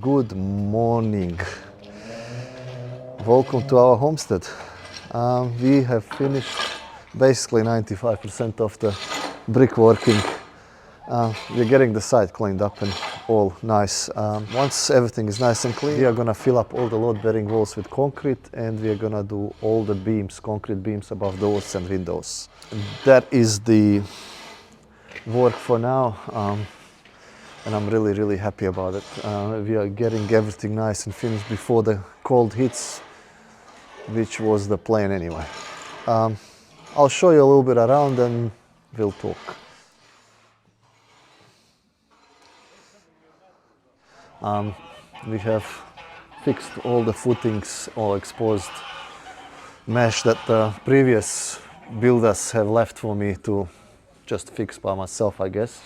Good morning. Welcome to our homestead. We have finished basically 95% of the brickworking. We're getting the site cleaned up and all nice. Once everything is nice and clean, we are gonna fill up all the load-bearing walls with concrete, and we are gonna do all the beams, concrete beams above doors and windows. That is the work for now. And I'm really happy about it. We are getting everything nice and finished before the cold hits, which was the plan anyway. I'll show you a little bit around and we'll talk. We have fixed all the footings, all exposed mesh that the previous builders have left for me to just fix by myself, I guess.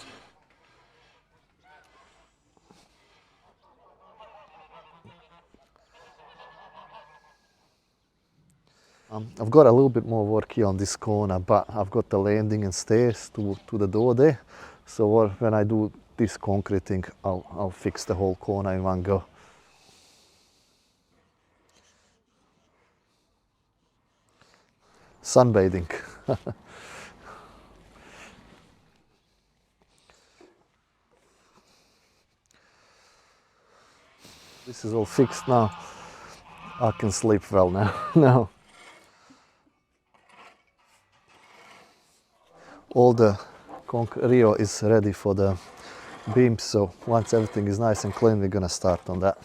I've got a little bit more work here on this corner, but I've got the landing and stairs to the door there. So when I do this concreting, I'll fix the whole corner in one go. Sunbathing. This is all fixed now. I can sleep well now. Now. All the Rio is ready for the beams, so once everything is nice and clean, we're gonna start on that.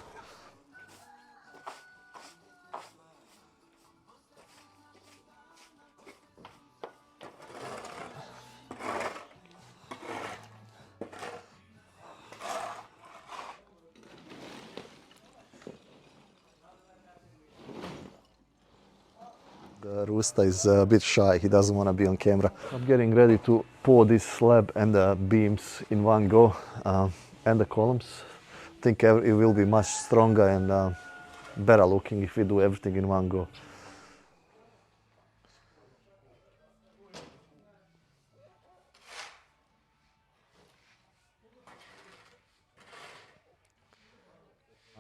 The rooster is a bit shy, he doesn't want to be on camera. I'm getting ready to pour this slab and the beams in one go, and the columns. I think it will be much stronger and better looking if we do everything in one go.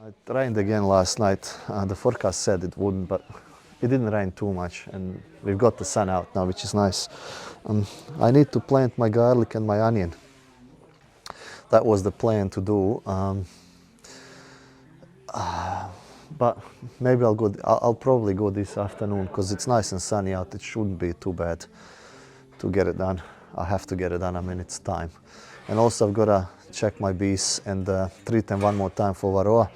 It rained again last night. The forecast said it wouldn't, but it didn't rain too much, and we've got the sun out now, which is nice. I need to plant my garlic and my onion. That was the plan to do, but maybe I'll probably go this afternoon because it's nice and sunny out. It shouldn't be too bad to get it done. I have to get it done. I mean, it's time. And also I've got to check my bees and treat them one more time for Varroa,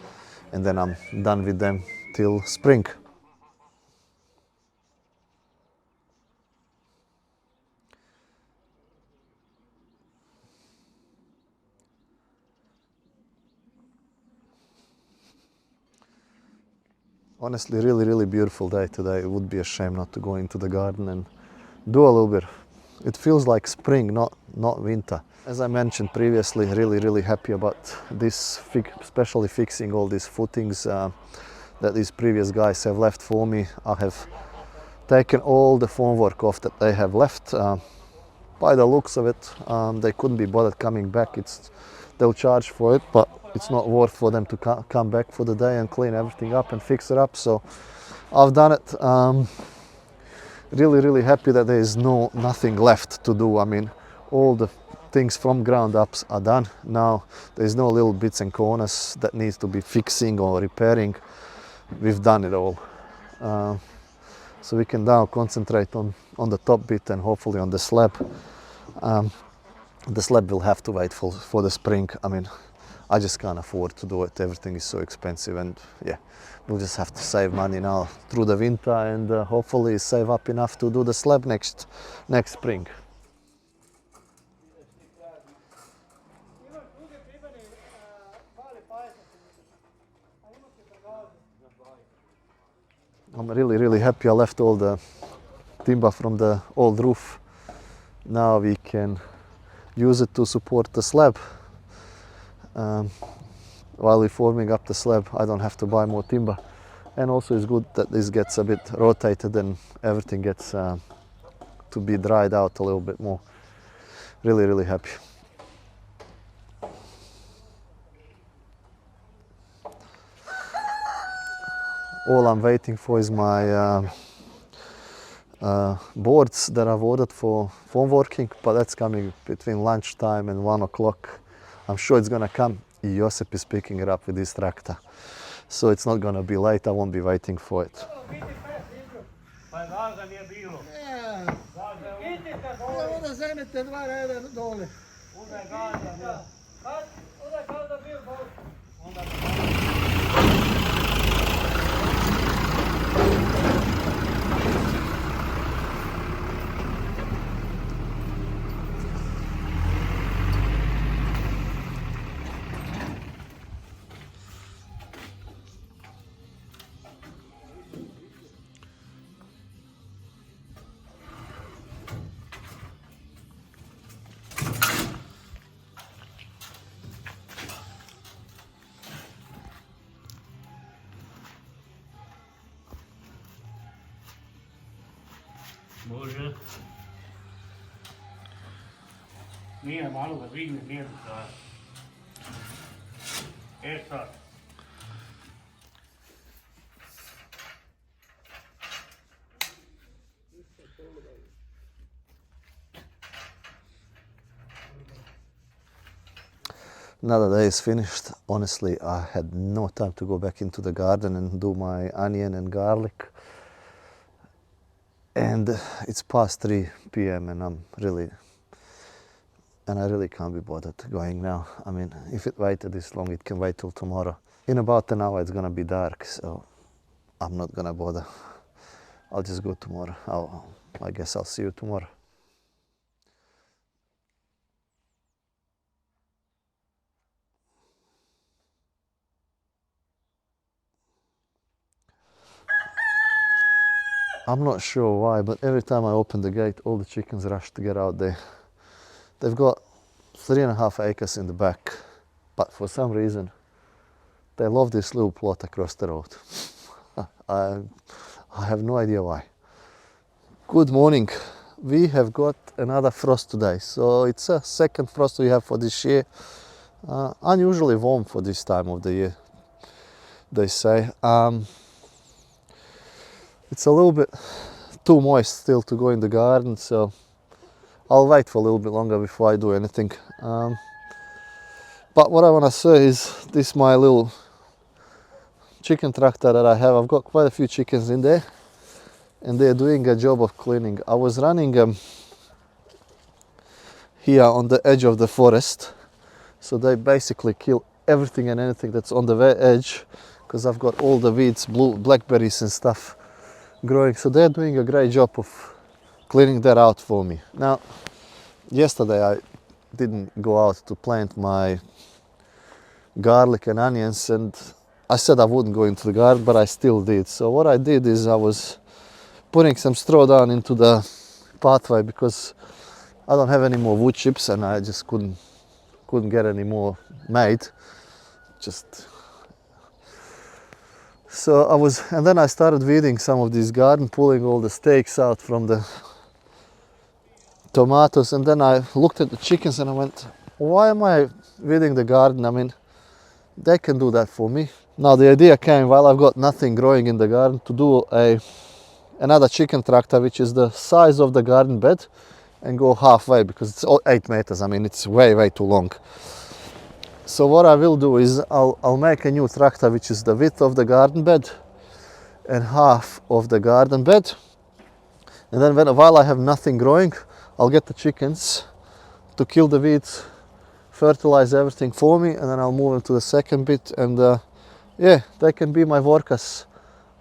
and then I'm done with them till spring. Honestly, really beautiful day today. It would be a shame not to go into the garden and do a little bit. It feels like spring, not winter. As I mentioned previously, really happy about this, especially fixing all these footings that these previous guys have left for me. I have taken all the formwork off that they have left. By the looks of it, they couldn't be bothered coming back. They'll charge for it, but it's not worth for them to come back for the day and clean everything up and fix it up. So I've done it. Really happy that there is nothing left to do. I mean, all the things from ground ups are done. Now there's no little bits and corners that needs to be fixing or repairing. We've done it all. So we can now concentrate on the top bit and hopefully on the slab. The slab will have to wait for the spring. I mean, I just can't afford to do it. Everything is so expensive, and yeah, we'll just have to save money now through the winter and hopefully save up enough to do the slab next spring. I'm really happy I left all the timber from the old roof. Now we can use it to support the slab. While we're forming up the slab, I don't have to buy more timber. And also it's good that this gets a bit rotated and everything gets to be dried out a little bit more. Really happy. All I'm waiting for is my boards that I've ordered for foam working, but that's coming between lunchtime and 1 o'clock. I'm sure it's gonna come. Josip is picking it up with his tractor. So it's not gonna be late, I won't be waiting for it. Može. Nije malo da digne, nije da. Sad. Another day is finished. Honestly, I had no time to go back into the garden and do my onion and garlic. And it's past 3 p.m. and I really can't be bothered going now. I mean, if it waited this long, it can wait till tomorrow. In about an hour, it's gonna be dark, so I'm not gonna bother. I'll just go tomorrow. I guess I'll see you tomorrow. I'm not sure why, but every time I open the gate, all the chickens rush to get out there. They've got 3.5 acres in the back, but for some reason, they love this little plot across the road. I have no idea why. Good morning. We have got another frost today, so it's a second frost we have for this year. Unusually warm for this time of the year, they say. It's a little bit too moist still to go in the garden, so I'll wait for a little bit longer before I do anything. But what I want to say is this my little chicken tractor that I have. I've got quite a few chickens in there and they're doing a job of cleaning. I was running here on the edge of the forest, so they basically kill everything and anything that's on the edge, because I've got all the weeds, blackberries and stuff growing, so they're doing a great job of cleaning that out for me. Now, yesterday I didn't go out to plant my garlic and onions, and I said I wouldn't go into the garden, but I still did. So what I did is I was putting some straw down into the pathway because I don't have any more wood chips and I just couldn't get any more made. And then I started weeding some of this garden, pulling all the stakes out from the tomatoes, and then I looked at the chickens and I went, why am I weeding the garden? I mean, they can do that for me. Now the idea came while I've got nothing growing in the garden to do another chicken tractor which is the size of the garden bed and go halfway, because it's all 8 meters. I mean, it's way too long. So what I will do is I'll make a new tractor which is the width of the garden bed and half of the garden bed. And then while I have nothing growing, I'll get the chickens to kill the weeds, fertilize everything for me, and then I'll move them to the second bit. And yeah, they can be my workers.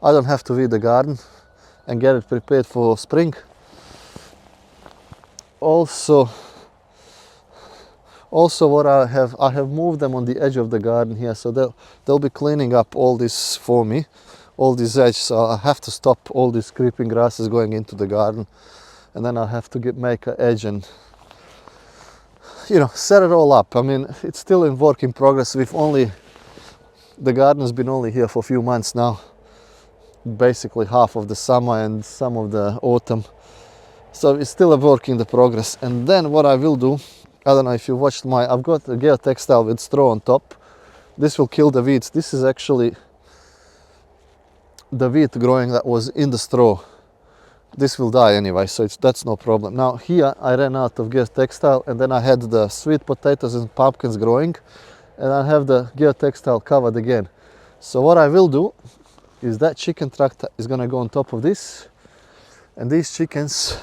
I don't have to weed the garden and get it prepared for spring. Also what I have moved them on the edge of the garden here, so they'll be cleaning up all this for me, all this edge. So I have to stop all these creeping grasses going into the garden, and then I'll have to make an edge and, you know, set it all up. I mean, it's still in work in progress. The garden has been only here for a few months now, basically half of the summer and some of the autumn. So it's still a work in the progress. And then what I will do, I don't know if you watched I've got a geotextile with straw on top. This will kill the weeds. This is actually the wheat growing that was in the straw. This will die anyway, so that's no problem. Now here I ran out of geotextile, and then I had the sweet potatoes and pumpkins growing, and I have the geotextile covered again. So what I will do is that chicken tractor is gonna go on top of this, and these chickens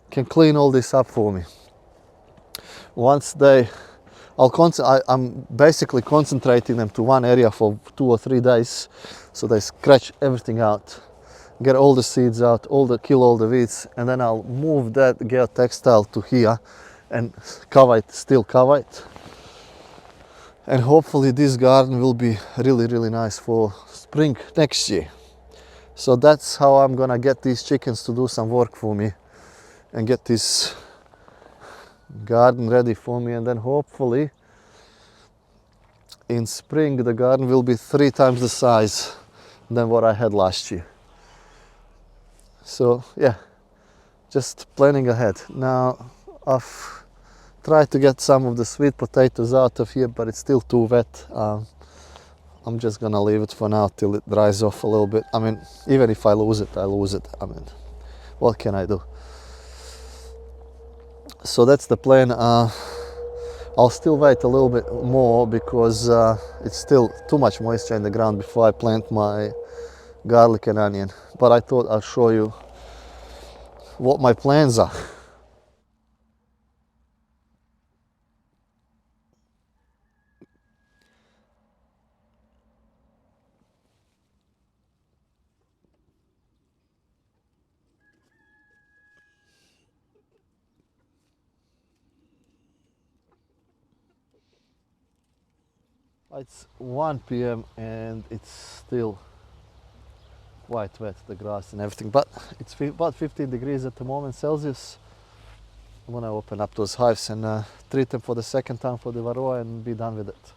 can clean all this up for me. Once they, I'm basically concentrating them to one area for 2 or 3 days, so they scratch everything out, get all the seeds out, kill all the weeds, and then I'll move that geotextile to here and still cover it. And hopefully this garden will be really, really nice for spring next year. So that's how I'm gonna get these chickens to do some work for me and get this garden ready for me, and then hopefully in spring the garden will be 3 times the size than what I had last year. So yeah, just planning ahead. Now I've tried to get some of the sweet potatoes out of here, but it's still too wet. I'm just gonna leave it for now till it dries off a little bit. I mean, even if I lose it, I lose it. I mean, what can I do? So that's the plan. I'll still wait a little bit more because it's still too much moisture in the ground before I plant my garlic and onion. But I thought I'll show you what my plans are. It's 1 p.m. and it's still quite wet, the grass and everything, but it's about 15 degrees at the moment Celsius. I'm gonna open up those hives and treat them for the second time for the varroa and be done with it.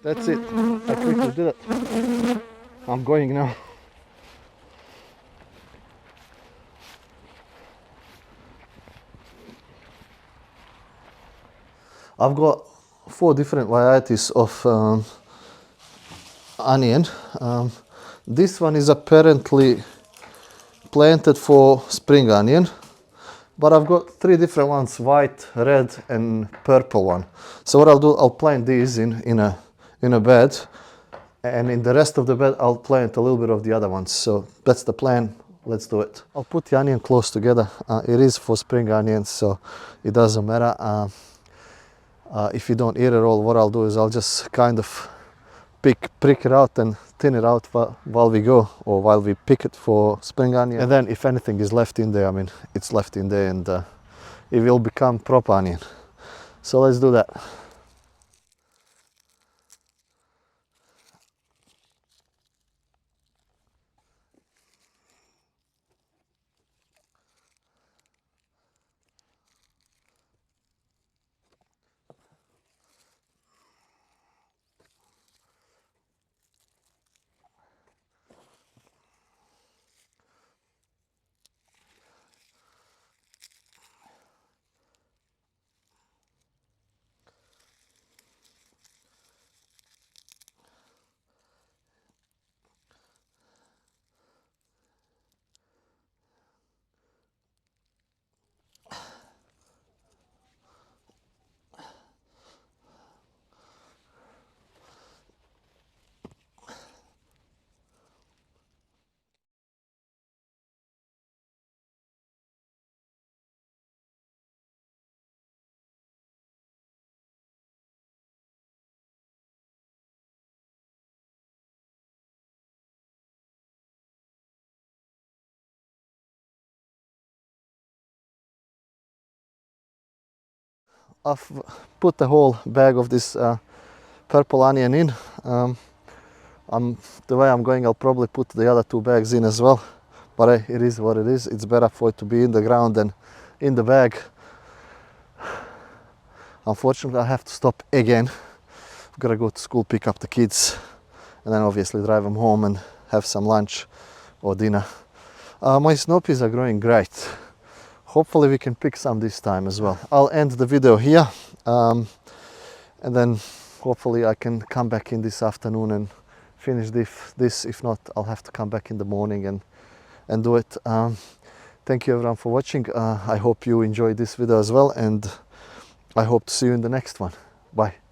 That's it. I quickly did it. I'm going now. I've got 4 different varieties of onion. This one is apparently planted for spring onion, but I've got 3 different ones: white, red and purple one. So what I'll do, I'll plant these in a bed, and in the rest of the bed I'll plant a little bit of the other ones. So that's the plan. Let's do it. I'll put the onion close together. It is for spring onions, so it doesn't matter. If you don't eat it all, what I'll do is I'll just kind of prick it out and thin it out while we go, or while we pick it for spring onion. And then if anything is left in there, I mean, it's left in there, and it will become proper onion. So let's do that. I've put the whole bag of this purple onion in. The way I'm going, I'll probably put the other 2 bags in as well. But it is what it is. It's better for it to be in the ground than in the bag. Unfortunately, I have to stop again. I've got to go to school, pick up the kids, and then obviously drive them home and have some lunch or dinner. My snow peas are growing great. Hopefully we can pick some this time as well. I'll end the video here, and then hopefully I can come back in this afternoon and finish this. If not, I'll have to come back in the morning and do it. Thank you everyone for watching. I hope you enjoyed this video as well, and I hope to see you in the next one. Bye.